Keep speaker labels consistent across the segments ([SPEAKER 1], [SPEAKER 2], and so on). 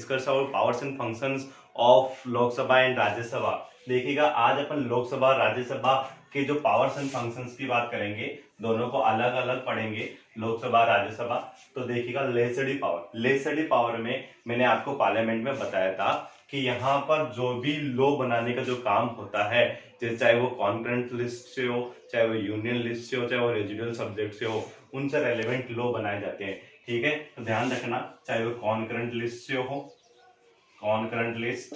[SPEAKER 1] Discuss about powers and functions of Lok Sabha and Rajya Sabha. देखिएगा आज अपन लोकसभा और राज्यसभा के जो पावर्स एंड फंक्शंस की बात करेंगे, दोनों को अलग अलग पढ़ेंगे, लोकसभा राज्यसभा। तो देखिएगा लेजिस्लेटिव पावर में मैंने आपको पार्लियामेंट में बताया था कि यहाँ पर जो भी लॉ बनाने का जो काम होता है, चाहे वो कॉन्करेंट लिस्ट से हो, चाहे वो यूनियन लिस्ट से हो, चाहे वो रेजिडुअल सब्जेक्ट से हो, उनसे रेलेवेंट लॉ बनाए जाते हैं। ठीक है, तो ध्यान रखना, चाहे वो कॉन्करेंट लिस्ट से हो, कॉन्करेंट लिस्ट,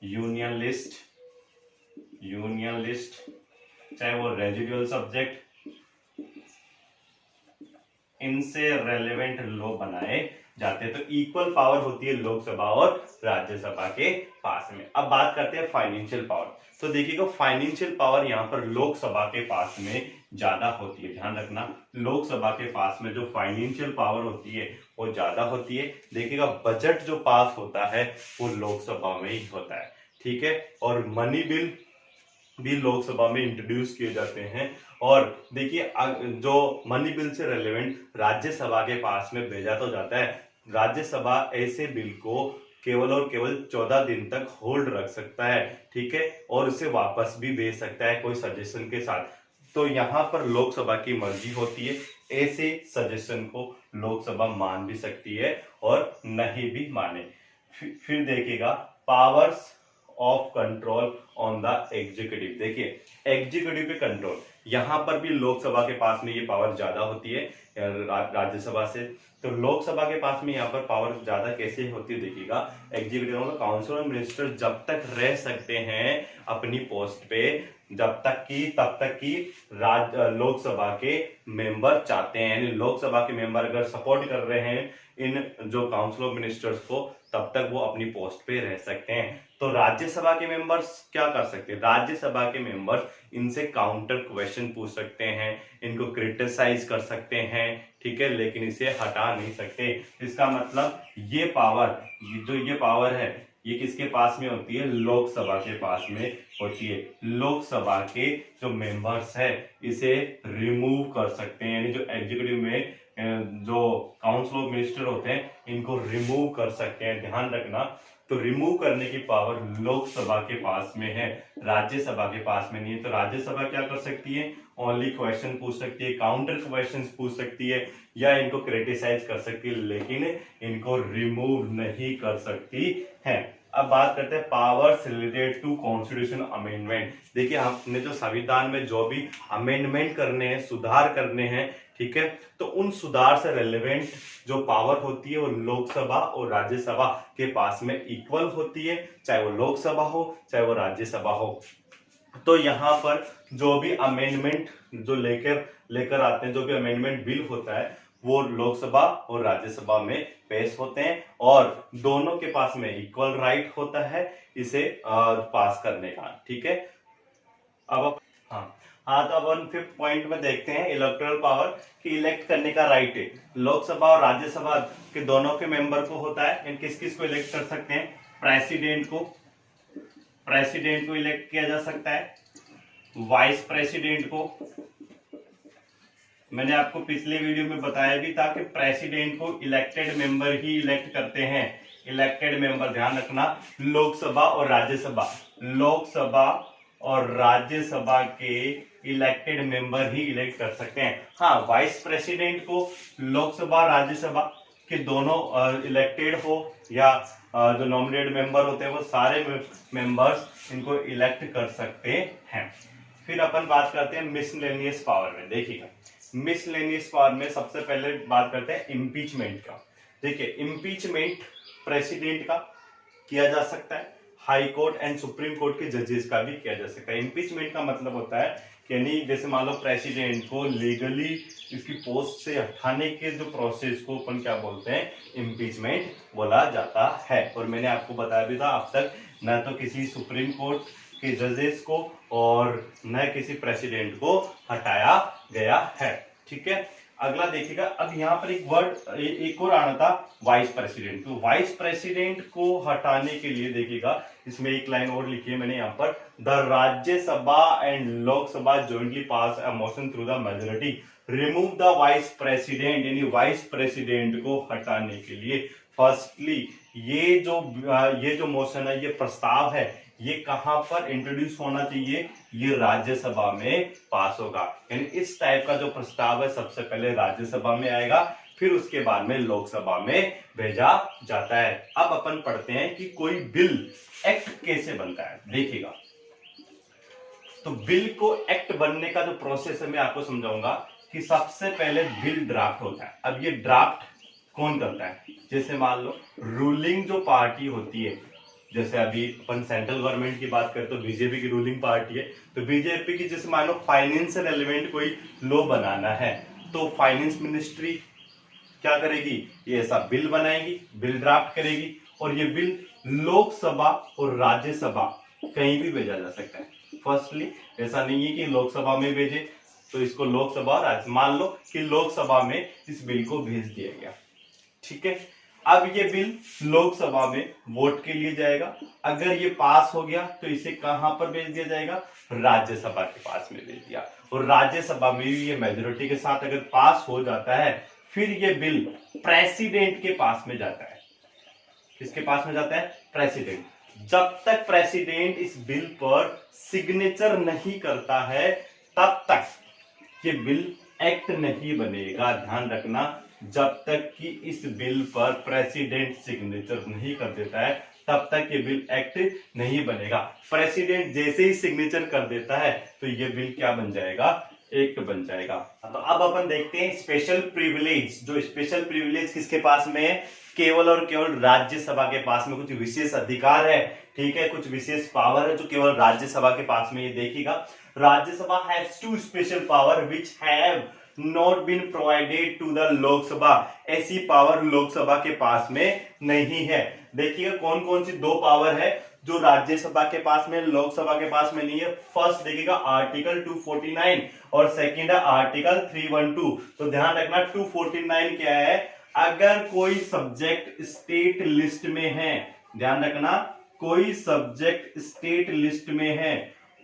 [SPEAKER 1] यूनियन लिस्ट, चाहे वो रेजिडुअल सब्जेक्ट, इनसे रेलेवेंट लॉ बनाए जाते हैं। तो इक्वल पावर होती है लोकसभा और राज्यसभा के पास में। अब बात करते हैं फाइनेंशियल पावर। तो देखिएगा फाइनेंशियल पावर यहाँ पर लोकसभा के पास में ज्यादा होती है। ध्यान रखना, लोकसभा के पास में जो फाइनेंशियल पावर होती है वो ज्यादा होती है। देखिएगा बजट जो पास होता है वो लोकसभा में ही होता है। ठीक है, और मनी बिल भी लोकसभा में इंट्रोड्यूस किए जाते हैं। और देखिए जो मनी बिल से रेलेवेंट राज्यसभा के पास में भेजा तो जाता है। राज्यसभा ऐसे बिल को केवल और केवल 14 दिन तक होल्ड रख सकता है। ठीक है, और उसे वापस भी भेज सकता है कोई सजेशन के साथ। तो यहाँ पर लोकसभा की मर्जी होती है, ऐसे सजेशन को लोकसभा मान भी सकती है और नहीं भी माने। फिर देखिएगा powers of control on the executive. देखिए एग्जीक्यूटिव पे कंट्रोल, यहां पर भी लोकसभा के पास में ये पावर ज्यादा होती है राज्यसभा से। तो लोकसभा के पास में यहाँ पर पावर ज्यादा कैसे होती है, देखिएगा एग्जीक्यूटिव में काउंसिल ऑफ मिनिस्टर जब तक रह सकते हैं अपनी पोस्ट पे, तब तक की लोकसभा के मेंबर चाहते हैं, यानी लोकसभा के मेंबर अगर सपोर्ट कर रहे हैं इन जो काउंसिल ऑफ मिनिस्टर्स को, तब तक वो अपनी पोस्ट पे रह सकते हैं। तो राज्यसभा के मेंबर्स क्या कर सकते हैं, राज्यसभा के मेंबर्स इनसे काउंटर क्वेश्चन पूछ सकते हैं, इनको क्रिटिसाइज कर सकते हैं। ठीक है, लेकिन इसे हटा नहीं सकते। इसका मतलब ये पावर है ये किसके पास में होती है, लोकसभा के पास में होती है। लोकसभा के जो मेंबर्स है इसे रिमूव कर सकते हैं, यानी जो एग्जीक्यूटिव में जो काउंसिल ऑफ मिनिस्टर होते हैं इनको रिमूव कर सकते हैं। ध्यान रखना, तो रिमूव करने की पावर लोकसभा के पास में है, राज्यसभा के पास में नहीं है। तो राज्यसभा क्या कर सकती है, ओनली क्वेश्चन पूछ सकती है, काउंटर क्वेश्चन पूछ सकती है, या इनको क्रिटिसाइज कर सकती है, लेकिन इनको रिमूव नहीं कर सकती है। अब बात करते हैं powers related to constitution amendment. देखिए हमने जो संविधान में जो भी अमेंडमेंट करने हैं, सुधार करने हैं, ठीक है, तो उन सुधार से रेलेवेंट जो पावर होती है वो लोकसभा और राज्यसभा के पास में इक्वल होती है, चाहे वो लोकसभा हो चाहे वो राज्यसभा हो। तो यहाँ पर जो भी अमेंडमेंट जो लेकर आते हैं, जो भी अमेंडमेंट बिल होता है वो लोकसभा और राज्यसभा में पेश होते हैं, और दोनों के पास में इक्वल राइट होता है इसे पास करने का। ठीक है, अब तो अब हम 5th पॉइंट में देखते हैं इलेक्टोरल पावर कि इलेक्ट करने का राइट है। लोकसभा और राज्यसभा के दोनों के मेंबर को होता है। इन किस किस को इलेक्ट कर सकते हैं, प्रेसिडेंट को इलेक्ट किया जा सकता है, वाइस प्रेसिडेंट को। मैंने आपको पिछले वीडियो में बताया भी था कि प्रेसिडेंट को इलेक्टेड मेंबर ही इलेक्ट करते हैं। इलेक्टेड मेंबर, ध्यान रखना, लोकसभा और राज्यसभा के इलेक्टेड मेंबर ही इलेक्ट कर सकते हैं। हाँ, वाइस प्रेसिडेंट को लोकसभा राज्यसभा के दोनों इलेक्टेड हो या जो नॉमिनेटेड मेंबर होते हैं वो सारे मेंबर्स इनको इलेक्ट कर सकते हैं। फिर अपन बात करते हैं मिसलेनियस पावर में। देखिएगा मिसलेनियस पावर में सबसे पहले बात करते हैं इम्पीचमेंट का। देखिए इम्पीचमेंट प्रेसिडेंट का किया जा सकता है, high court and supreme court के जजेस का भी किया जा सकता है। इम्पीचमेंट का मतलब होता है कि यानी जैसे मान लो प्रेसिडेंट को लीगली इसकी पोस्ट से हटाने के जो प्रोसेस को अपन क्या बोलते हैं, इम्पीचमेंट बोला जाता है। और मैंने आपको बताया भी था, अब तक न तो किसी सुप्रीम कोर्ट के जजेस को और न किसी प्रेसिडेंट को हटाया गया है। ठीक है, अगला देखिएगा, अब यहाँ पर एक और आना था वाइस प्रेसिडेंट। तो वाइस प्रेसिडेंट को हटाने के लिए देखिएगा इसमें एक लाइन और लिखी है मैंने यहाँ पर, the Rajya Sabha and Lok Sabha jointly pass a motion through the majority remove the vice president, यानी वाइस प्रेसिडेंट को हटाने के लिए फर्स्टली ये जो मोशन है, ये प्रस्ताव है, ये कहां पर इंट्रोड्यूस होना चाहिए, ये राज्यसभा में पास होगा। यानी इस टाइप का जो प्रस्ताव है सबसे पहले राज्यसभा में आएगा, फिर उसके बाद में लोकसभा में भेजा जाता है। अब अपन पढ़ते हैं कि कोई बिल एक्ट कैसे बनता है। देखिएगा, तो बिल को एक्ट बनने का जो प्रोसेस है मैं आपको समझाऊंगा कि सबसे पहले बिल ड्राफ्ट होता है। अब ये ड्राफ्ट कौन करता है, जैसे मान लो रूलिंग जो पार्टी होती है, जैसे अभी अपन सेंट्रल गवर्नमेंट की बात करें तो बीजेपी की रूलिंग पार्टी है, तो बीजेपी की जैसे मान लो फाइनेंशियल एलिमेंट कोई लॉ बनाना है, तो फाइनेंस मिनिस्ट्री क्या करेगी, ये ऐसा बिल बनाएगी, बिल ड्राफ्ट करेगी, और ये बिल लोकसभा और राज्यसभा कहीं भी भेजा जा सकता है। फर्स्टली ऐसा नहीं है कि लोकसभा में भेजे तो इसको लोकसभा और राज्य, मान लो कि लोकसभा में इस बिल को भेज दिया गया, ठीक है। अब ये बिल लोकसभा में वोट के लिए जाएगा, अगर ये पास हो गया तो इसे कहां पर भेज दिया जाएगा, राज्यसभा के पास में भेज दिया, और राज्यसभा में भी ये मेजोरिटी के साथ अगर पास हो जाता है, फिर ये बिल प्रेसिडेंट के पास में जाता है। किसके पास में जाता है, प्रेसिडेंट। जब तक प्रेसिडेंट इस बिल पर सिग्नेचर नहीं करता है तब तक ये बिल एक्ट नहीं बनेगा। ध्यान रखना, जब तक कि इस बिल पर प्रेसिडेंट सिग्नेचर नहीं कर देता है तब तक ये बिल एक्ट नहीं बनेगा। प्रेसिडेंट जैसे ही सिग्नेचर कर देता है तो ये बिल क्या बन जाएगा, एक्ट बन जाएगा। तो अब अपन देखते हैं स्पेशल प्रिविलेज। जो स्पेशल प्रिविलेज किसके पास में है, केवल और केवल राज्यसभा के पास में कुछ विशेष अधिकार है, ठीक है, कुछ विशेष पावर है जो केवल राज्यसभा के पास में। ये देखिएगा, Rajya Sabha has two special power which have not been provided to the Lok Sabha. ऐसी पावर लोकसभा के पास में नहीं है। देखिएगा कौन कौन सी दो पावर है जो राज्यसभा के पास में, लोकसभा के पास में नहीं है। फर्स्ट देखिएगा आर्टिकल 249 और सेकंड है आर्टिकल 312। तो ध्यान रखना 249 क्या है, अगर कोई सब्जेक्ट स्टेट लिस्ट में है, ध्यान रखना कोई सब्जेक्ट स्टेट लिस्ट में है,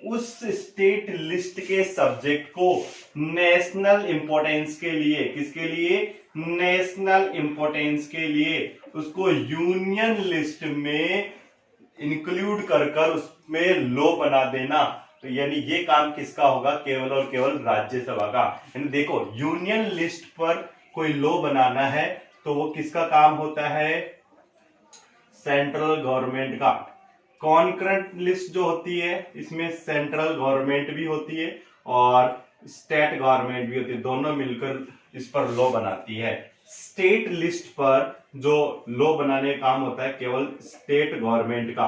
[SPEAKER 1] उस स्टेट लिस्ट के सब्जेक्ट को नेशनल इंपॉर्टेंस के लिए, किसके लिए, नेशनल इंपॉर्टेंस के लिए उसको यूनियन लिस्ट में इंक्लूड कर उसमें लॉ बना देना। तो यानी ये काम किसका होगा, केवल और केवल राज्यसभा का। यानी देखो, यूनियन लिस्ट पर कोई लॉ बनाना है तो वो किसका काम होता है, सेंट्रल गवर्नमेंट का। कॉन्करेंट लिस्ट जो होती है इसमें सेंट्रल गवर्नमेंट भी होती है और स्टेट गवर्नमेंट भी होती है, दोनों मिलकर इस पर लॉ बनाती है। स्टेट लिस्ट पर जो लॉ बनाने का काम होता है केवल स्टेट गवर्नमेंट का।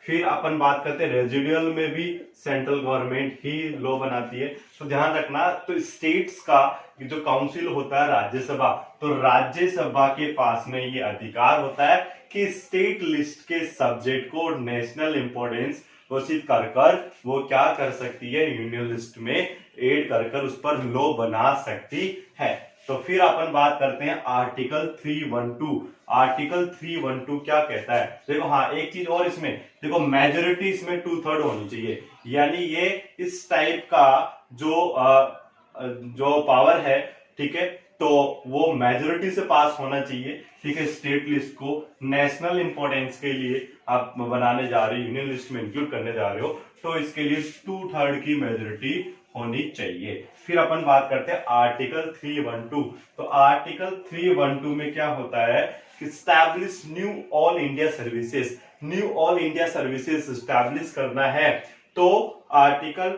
[SPEAKER 1] फिर अपन बात करते हैं रेजिडुअल में भी सेंट्रल गवर्नमेंट ही लॉ बनाती है। तो ध्यान रखना, तो स्टेट्स का जो काउंसिल होता है राज्यसभा, तो राज्यसभा के पास में ये अधिकार होता है कि स्टेट लिस्ट के सब्जेक्ट को नेशनल इंपॉर्टेंस घोषित कर वो क्या कर सकती है, यूनियन लिस्ट में ऐड कर उस पर लॉ बना सकती है। तो फिर अपन बात करते हैं आर्टिकल 312। आर्टिकल 312 क्या कहता है, देखो हाँ एक चीज और इसमें देखो, मेजोरिटी इसमें 2/3 होनी चाहिए। यानी ये इस टाइप का जो पावर है, ठीक है, तो वो मेजोरिटी से पास होना चाहिए, ठीक है। स्टेट लिस्ट को नेशनल इंपॉर्टेंस के लिए आप बनाने जा रहे हो, यूनियन लिस्ट में इंक्लूड करने जा रहे हो, तो इसके लिए 2/3 की मेजोरिटी होनी चाहिए। फिर अपन बात करते हैं आर्टिकल 312। तो आर्टिकल 312 में क्या होता है कि establish knew all India services, knew all India services establish करना है, तो आर्टिकल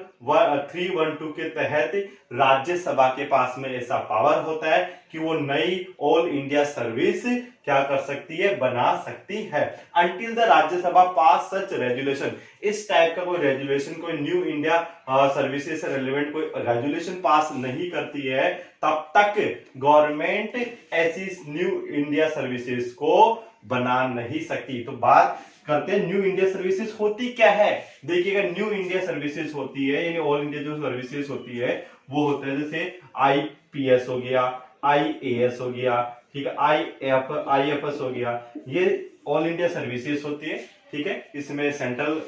[SPEAKER 1] 312 के तहत राज्यसभा के पास में ऐसा पावर होता है कि वो नई ऑल इंडिया सर्विस क्या कर सकती है, बना सकती है। Until the Rajya Sabha pass such resolution, इस टाइप का कोई रेजुलेशन, कोई न्यू इंडिया सर्विसेज से रिलेवेंट कोई रेजुलेशन पास नहीं करती है, तब तक गवर्नमेंट ऐसी न्यू इंडिया सर्विसेज को बना नहीं सकती। तो बात करते हैं न्यू इंडिया सर्विसेज होती क्या है। देखिएगा, न्यू इंडिया सर्विसेज होती है यानी ऑल इंडिया जो सर्विसेज होती है वो होता है जैसे आईपीएस हो गया, आईएएस हो गया, ठीक है, आईएफएस हो गया, ये ऑल इंडिया सर्विसेज होती है, ठीक है। इसमें सेंट्रल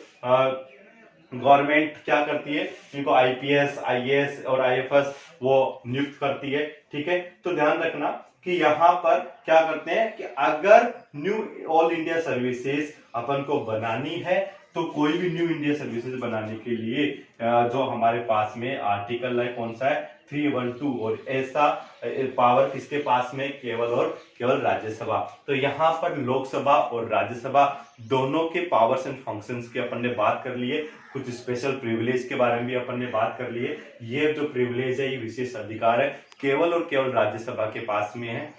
[SPEAKER 1] गवर्नमेंट क्या करती है, इनको आईपीएस, आईएएस और आईएफएस वो नियुक्त करती है, ठीक है। तो ध्यान रखना कि यहाँ पर क्या करते हैं कि अगर न्यू ऑल इंडिया सर्विसेज अपन को बनानी है तो कोई भी न्यू इंडिया सर्विसेज बनाने के लिए जो हमारे पास में आर्टिकल है कौन सा है 312 और ऐसा पावर किसके पास में केवल और केवल राज्यसभा। तो यहाँ पर लोकसभा और राज्यसभा दोनों के पावर्स एंड फंक्शंस की अपन ने बात कर लिए, कुछ स्पेशल प्रिविलेज के बारे में भी अपन ने बात कर लिए। ये जो प्रिविलेज है ये विशेष अधिकार है केवल और केवल राज्यसभा के पास में है